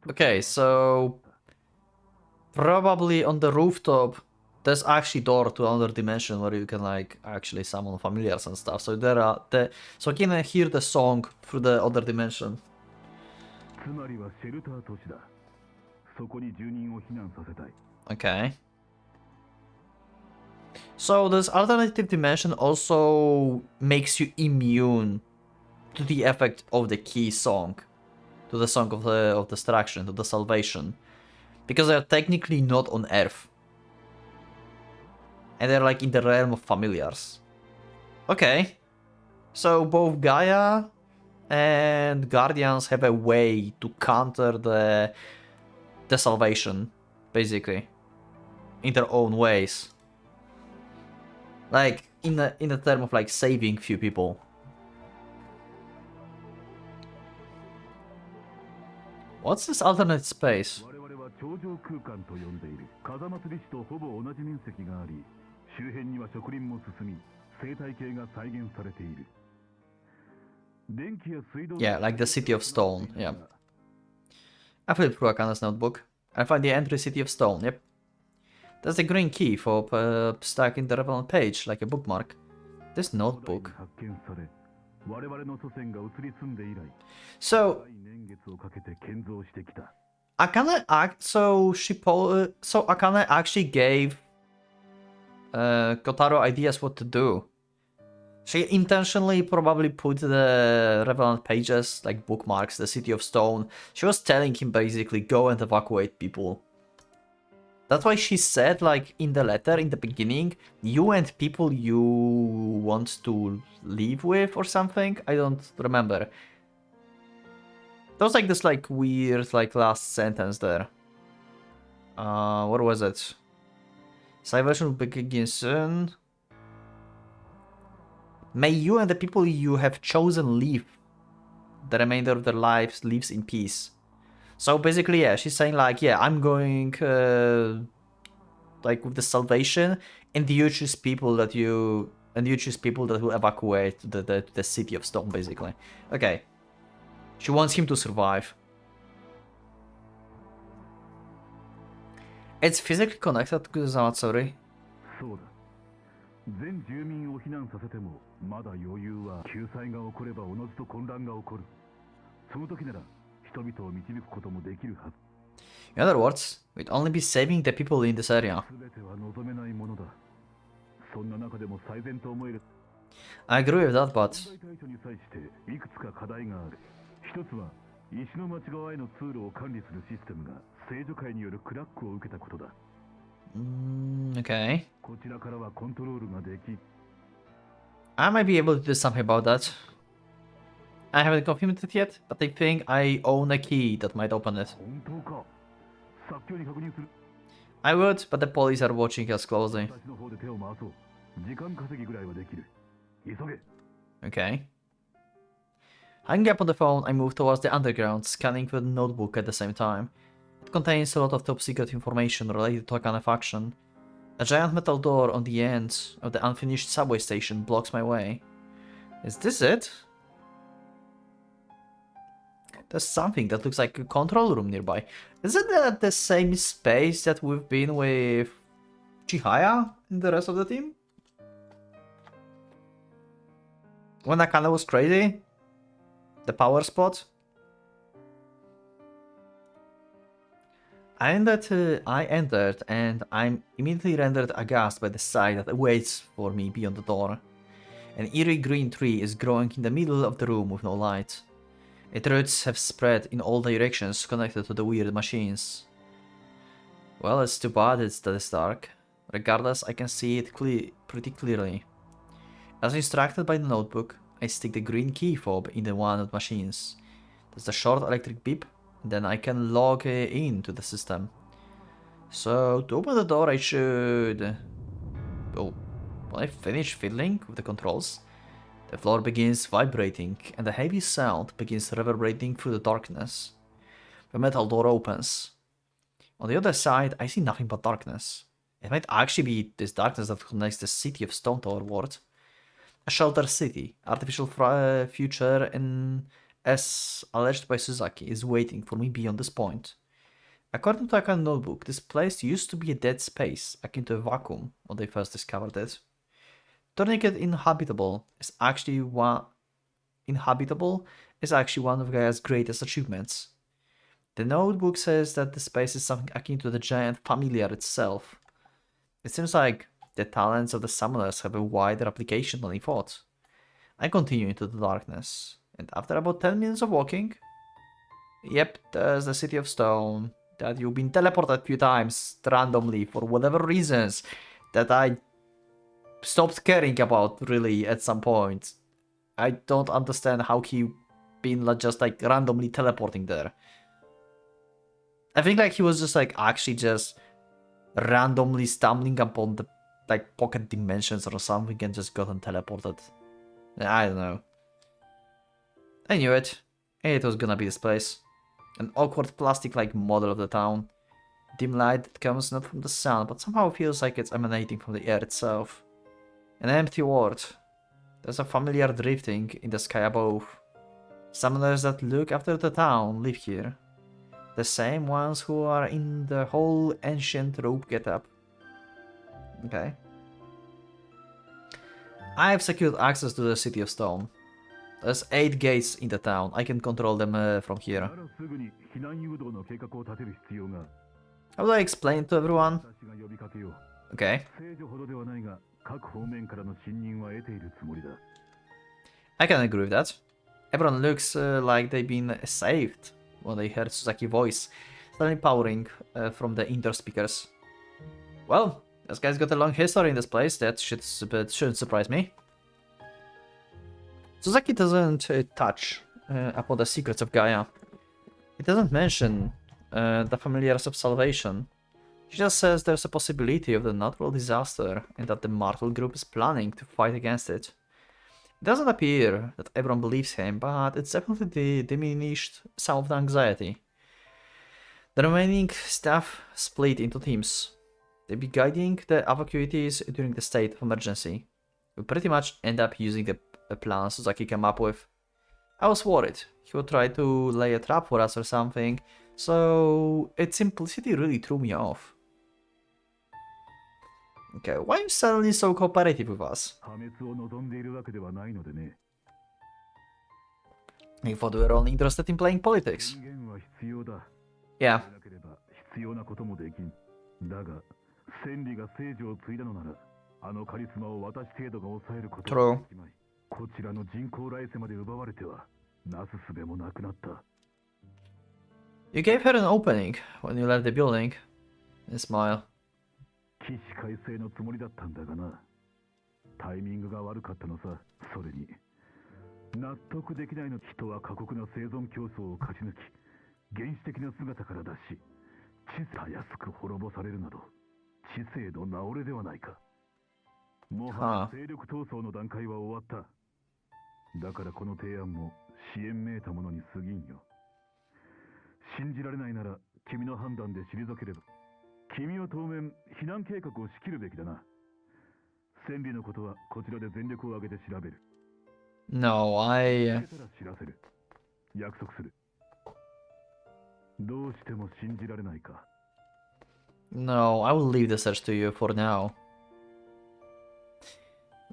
okay, so probably on the rooftop there's actually door to another dimension where you can like actually summon familiars and stuff. So there are so can I hear the song through the other dimension? つまりはシェルター都市だ。そこに住人を避難させたい。 Okay. So this alternative dimension also makes you immune to the effect of the key song, to the song of destruction, to the salvation, because they are technically not on Earth, and they're like in the realm of familiars. Okay, so both Gaia and Guardians have a way to counter the salvation, basically, in their own ways. Like in the term of like saving few people. What's this alternate space? 我々は頂上空間と呼んでいる。風祭り市とほぼ同じ面積があり、周辺には植林も進み、生態系が再現されている。電気や水道 Yeah, like the city of stone. Yeah. I flip through Akana's notebook. I find the entry city of stone. Yep. There's the green key for stuck in the relevant page, like a bookmark. This notebook. 発見され、我々の祖先が移り住んで以来、 So 長い年月をかけて建造してきた。 Akane so Akane actually gave Kotaro ideas what to do. She intentionally probably put the relevant pages, like bookmarks, the City of Stone. She was telling him basically, go and evacuate people. That's why she said, like, in the letter, in the beginning, you and people you want to live with or something? I don't remember. There was like this, like, weird, like, last sentence there. What was it? Salvation will begin soon. May you and the people you have chosen live the remainder of their lives lives in peace. So basically, yeah, she's saying like, yeah, I'm going like with the salvation, and you choose people that will evacuate the City of Stone, basically. Okay. She wants him to survive. It's physically connected to Zamatsuri. そうだ。全住民を避難させてもまだ余裕は。救済が起こればおのずと混乱が起こる。その時なら人々を導くこともできるはず。In other words, we'd only be saving the people in this area. 全ては望めないものだ。そんな中でも最善と思える。 I agree with that, but 問題対処に際していくつか課題がある。一つは石の町側への通路を管理するシステムが聖女会によるクラックを受けたことだ。okay. こちらからはコントロールができ。 I might be able to do something about that. I haven't confirmed it yet, but I think I own a key that might open it. 本当か。早急に確認する。 I would, but the police are watching us closely. 私の方で手を回そう。時間稼ぎぐらいはできる。急げ。 Okay. Hanging up on the phone, I move towards the underground, scanning the notebook at the same time. It contains a lot of top-secret information related to Akane faction. A giant metal door on the end of the unfinished subway station blocks my way. Is this it? There's something that looks like a control room nearby. Isn't that the same space that we've been with Chihaya and the rest of the team? When Akane was crazy? The power spot? I entered and I'm immediately rendered aghast by the sight that awaits for me beyond the door. An eerie green tree is growing in the middle of the room with no light. Its roots have spread in all directions connected to the weird machines. Well, it's too bad it's this dark. Regardless, I can see it pretty clearly. As instructed by the notebook, I stick the green key fob in one of the machines. There's a short electric beep, and then I can log into the system. So, to open the door I should... Oh, when I finish fiddling with the controls, the floor begins vibrating, and a heavy sound begins reverberating through the darkness. The metal door opens. On the other side, I see nothing but darkness. It might actually be this darkness that connects the City of Stone toward a sheltered city. Artificial future, and as alleged by Suzaki, is waiting for me beyond this point. According to Akane's notebook, this place used to be a dead space, akin to a vacuum when they first discovered it. Turning it inhabitable is actually one of Gaia's greatest achievements. The notebook says that the space is something akin to the giant familiar itself. It seems like the talents of the summoners have a wider application than he thought. I continue into the darkness, and after about 10 minutes of walking... Yep, there's the City of Stone, that you've been teleported a few times randomly for whatever reasons that I stopped caring about really at some point. I don't understand how he been just like randomly teleporting there. I think like he was just like actually just randomly stumbling upon the like pocket dimensions or something and just gotten teleported. I don't know. I knew it. It was gonna be this place. An awkward plastic-like model of the town. Dim light that comes not from the sun, but somehow feels like it's emanating from the air itself. An empty world. There's a familiar drifting in the sky above. Summoners that look after the town live here. The same ones who are in the whole ancient robe getup. Okay. I have secured access to the City of Stone. There's 8 gates in the town. I can control them from here. How do I explain to everyone? Okay. 各方面からの信任は得ているつもりだ。 I can agree with that. Everyone looks like they've been saved when they heard Suzaki's voice, suddenly powering from the indoor speakers. Well, this guy's got a long history in this place, that shouldn't surprise me. Suzaki doesn't touch upon the secrets of Gaia. He doesn't mention the familiars of salvation. He just says there's a possibility of the natural disaster and that the Martel group is planning to fight against it. It doesn't appear that everyone believes him, but it's definitely diminished some of the anxiety. The remaining staff split into teams. They'll be guiding the evacuees during the state of emergency. We pretty much end up using the plan Suzaki came up with. I was worried he would try to lay a trap for us or something, so its simplicity really threw me off. Okay, why are you suddenly so cooperative with us? 破滅を望んでいるわけではないのでね。 I thought we were only interested in playing politics. 人間は必要だ。 Yeah, なければ必要なこともできん。だが、千里が聖女を継いだのなら、あのカリスマを私程度が抑えることができまい。こちらの人工来世まで奪われては、なすすべもなくなった。 you gave her an opening when you left the building. And smile. 起死回生のつもりだったんだがな。タイミングが悪かったのさ。それに納得できないの。人は過酷な生存競争を勝ち抜き、原始的な姿から脱し、たやすく滅ぼされるなど、知性の名折れではないか。もはや勢力闘争の段階は終わった。だからこの提案も支援めいたものに過ぎんよ。信じられないなら君の判断で退ければ。君は当面避難計画を仕切るべきだな。千里のことはこちらで全力を挙げて調べる。 No, I... 知らせる。約束する。どうしても信じられないか。 No, I will leave the search to you for now.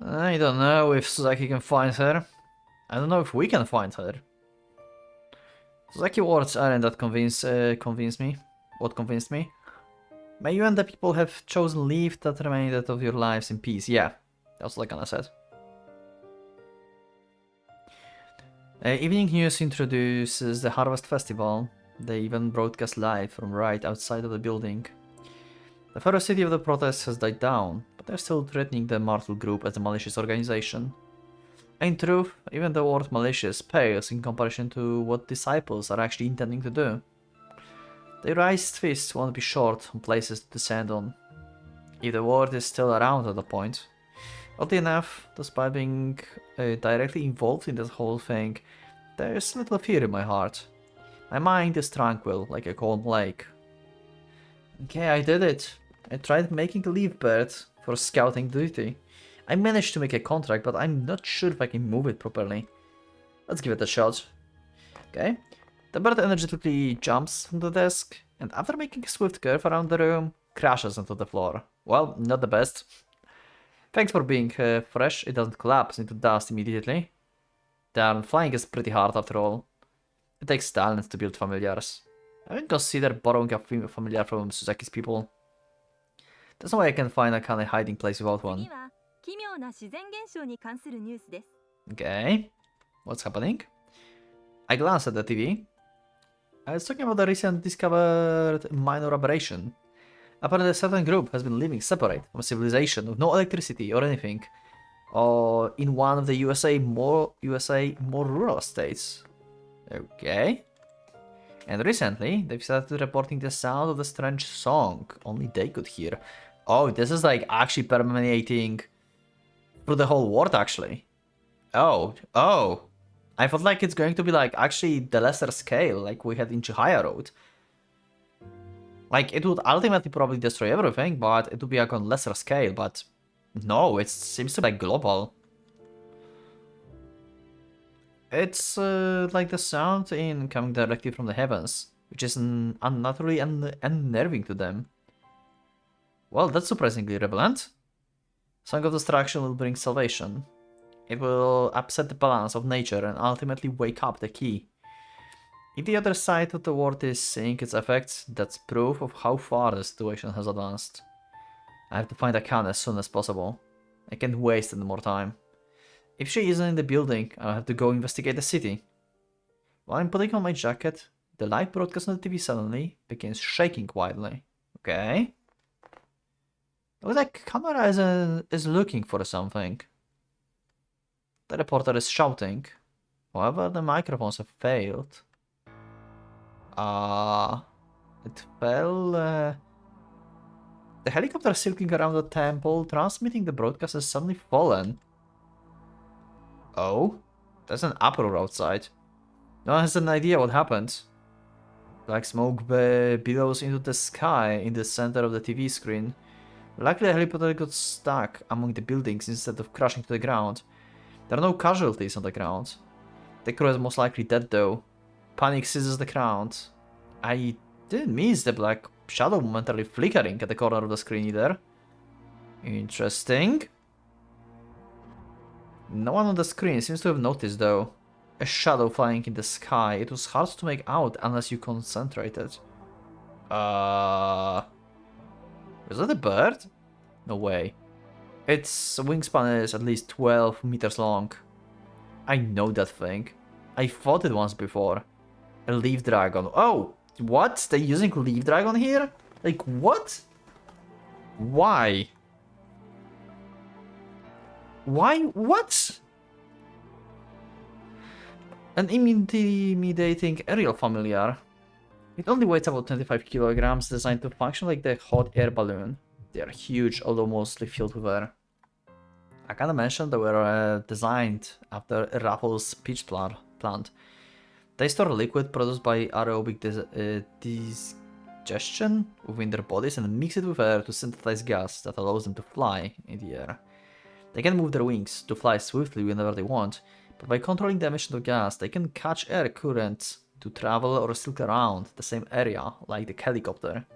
I don't know if Suzaki can find her. I don't know if we can find her. Suzaki words aren't that convince me. What convinced me? May you and the people have chosen leave that remainder of your lives in peace. Yeah, that's what I kinda said. Evening News introduces the Harvest Festival. They even broadcast live from right outside of the building. The ferocity of the protests has died down, but they're still threatening the Martel group as a malicious organization. In truth, even the word malicious pales in comparison to what disciples are actually intending to do. Their raised fists won't be short on places to descend on, if the word is still around at the point. Oddly enough, despite being directly involved in this whole thing, there's little fear in my heart. My mind is tranquil, like a calm lake. Okay, I did it. I tried making a leaf bird for scouting duty. I managed to make a contract, but I'm not sure if I can move it properly. Let's give it a shot. Okay. The bird energetically jumps from the desk, and after making a swift curve around the room, crashes onto the floor. Well, not the best. Thanks for being fresh, it doesn't collapse into dust immediately. Darn, flying is pretty hard after all. It takes talent to build familiars. I would consider borrowing a familiar from Suzaki's people. There's no way I can find a kind of hiding place without one. Okay, what's happening? I glanced at the TV. I was talking about the recent discovered minor aberration. Apparently a certain group has been living separate from civilization with no electricity or anything, or in one of the USA more rural states. Okay. And recently, they've started reporting the sound of the strange song only they could hear. Oh, this is like actually permeating through the whole world actually. Oh. I thought like it's going to be like actually the lesser scale like we had in Chihaya Road. Like it would ultimately probably destroy everything, but it would be like on lesser scale, but no, it seems to be like global. It's like the sound in coming directly from the heavens, which is unnaturally unnerving to them. Well, that's surprisingly relevant. Song of Destruction will bring salvation. It will upset the balance of nature and ultimately wake up the key. If the other side of the world is seeing its effects, that's proof of how far the situation has advanced. I have to find a can as soon as possible. I can't waste any more time. If she isn't in the building, I'll have to go investigate the city. While I'm putting on my jacket, the live broadcast on the TV suddenly begins shaking wildly. Okay. It looks like camera is looking for something. The reporter is shouting. However, the microphones have failed. It fell. The helicopter circling around the temple, transmitting the broadcast, has suddenly fallen. Oh? There's an uproar outside. No one has an idea what happened. Black smoke billows into the sky in the center of the TV screen. Likely the helicopter got stuck among the buildings instead of crashing to the ground. There are no casualties on the ground. The crew is most likely dead though. Panic seizes the crowd. I didn't miss the black shadow momentarily flickering at the corner of the screen either. Interesting. No one on the screen seems to have noticed though. A shadow flying in the sky. It was hard to make out unless you concentrated. Is that a bird? No way. Its wingspan is at least 12 meters long. I know that thing. I fought it once before. A leaf dragon. Oh! What? They're using leaf dragon here? Like, what? Why? Why? What? An intimidating aerial familiar. It only weighs about 25 kilograms, designed to function like the hot air balloon. They are huge, although mostly filled with air. I kinda mentioned they were designed after Raffles' peach plant. They store liquid produced by aerobic digestion within their bodies and mix it with air to synthesize gas that allows them to fly in the air. They can move their wings to fly swiftly whenever they want, but by controlling the emission of gas, they can catch air currents to travel or silk around the same area like the helicopter.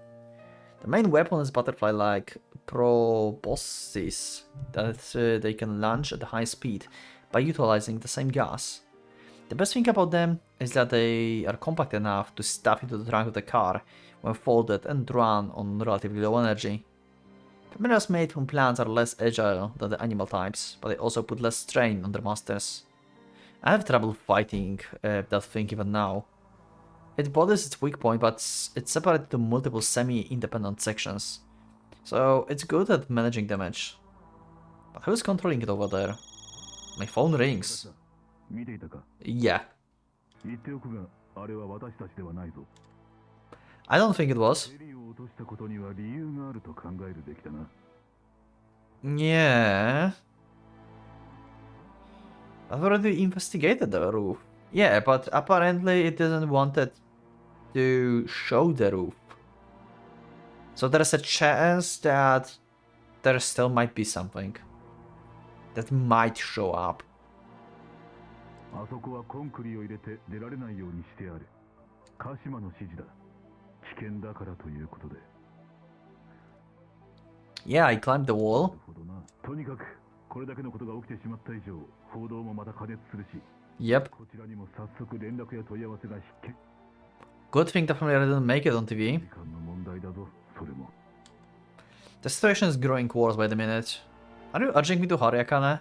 The main weapon is butterfly-like proboscis that they can launch at high speed by utilizing the same gas. The best thing about them is that they are compact enough to stuff into the trunk of the car when folded and run on relatively low energy. Familiars made from plants are less agile than the animal types, but they also put less strain on their masters. I have trouble fighting that thing even now. It bothers its weak point, but it's separated into multiple semi-independent sections. So it's good at managing damage. But who's controlling it over there? My phone rings. Yeah. I don't think it was. Yeah. I've already investigated the roof. Yeah, but apparently it didn't want it to show the roof. So there's a chance that there still might be something that might show up. Yeah, I climbed the wall. Yep. Good thing the family didn't make it on TV. The situation is growing worse by the minute. Are you urging me to hurry, Akane?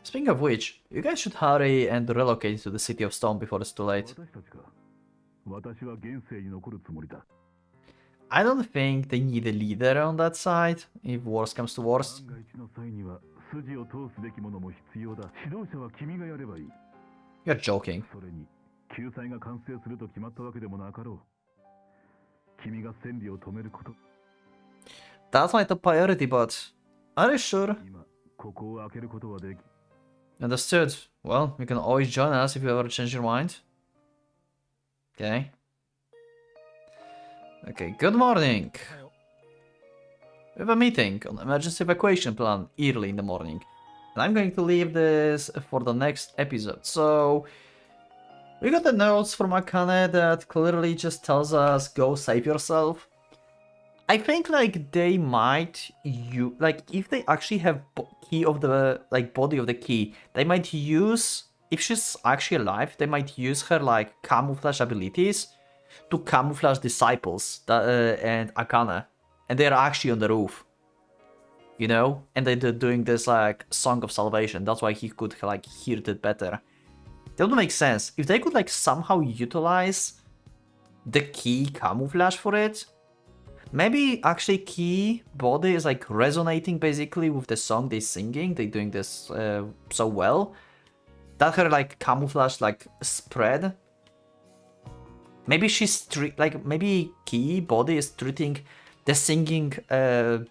Speaking of which, you guys should hurry and relocate to the City of Stone before it's too late. I don't think they need a leader on that side, if worst comes to worst. You're joking. That's my top priority, but are you sure? Understood. Well, you can always join us if you ever change your mind. Okay. Okay, good morning. We have a meeting on emergency evacuation plan early in the morning. And I'm going to leave this for the next episode. So, we got the notes from Akane that clearly just tells us, go save yourself. I think like they might use, like if they actually have key of the, like body of the key, they might use, if she's actually alive, they might use her like camouflage abilities to camouflage disciples and Akane, and they're actually on the roof, you know, and they're doing this like Song of Salvation. That's why he could like hear it better. That would make sense if they could like somehow utilize the key camouflage for it. Maybe actually key body is like resonating basically with the song they're singing. They're doing this so well that her like camouflage like spread. Maybe she's maybe key body is treating the singing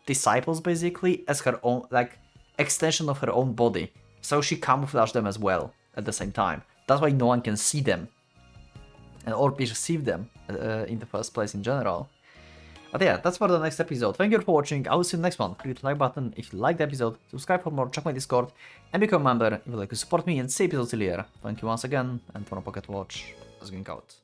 disciples basically as her own like extension of her own body. So she camouflaged them as well at the same time. That's why no one can see them or perceive them in the first place in general. But yeah, that's for the next episode. Thank you for watching. I will see you in the next one. Click the like button if you liked the episode, subscribe for more, check my Discord, and become a member if you'd like to support me and see episodes earlier. Thank you once again, and for Pocket Watch, is going out.